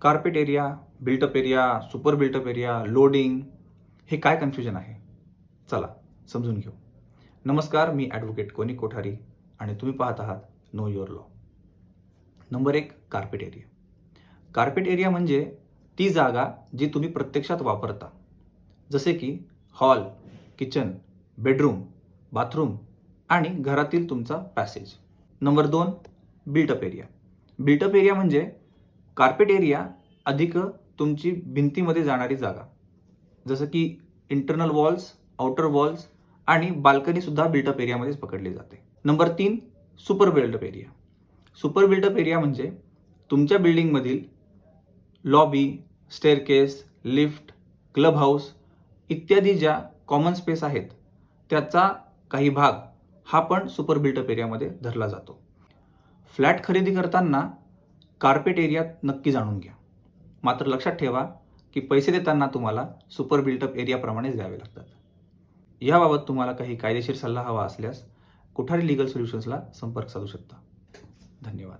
Carpet area, built up area, super built up area, loading हे काय confusion आहे? चला समजून घेऊ. नमस्कार, मी ॲडव्होकेट कोणी कोठारी आणि तुम्ही पाहत आहात know your law. Number 1, carpet area. Carpet area म्हणजे ती जागा जी तुम्ही प्रत्यक्षात वापरता, जसे की हॉल, किचन, बेडरूम, बाथरूम आणि घरातील तुमचा passage. Number 2, built up area. Built up area म्हणजे कार्पेट एरिया अधिक तुमची भिंतीमध्ये जाणारी जागा, जसं की इंटरनल वॉल्स, आउटर वॉल्स आणि बाल्कनी सुद्धा बिल्टअप एरियामध्येच पकडली जाते. Number 3, super built up area. Super built up area म्हणजे तुमच्या बिल्डिंगमधील lobby, staircase, lift, club house इत्यादी ज्या कॉमन स्पेस आहेत, त्याचा काही भाग हा पण सुपर बिल्टअप एरियामध्ये धरला जातो. फ्लॅट खरेदी करताना कार्पेट एरिया नक्की जाणून घ्या. मात्र लक्षात ठेवा की पैसे देताना तुम्हाला सुपर बिल्टअप एरियाप्रमाणेच द्यावे लागतात. याबाबत तुम्हाला काही कायदेशीर सल्ला हवा असल्यास कोठारी लीगल सोल्युशन्सला संपर्क साधू शकता. धन्यवाद.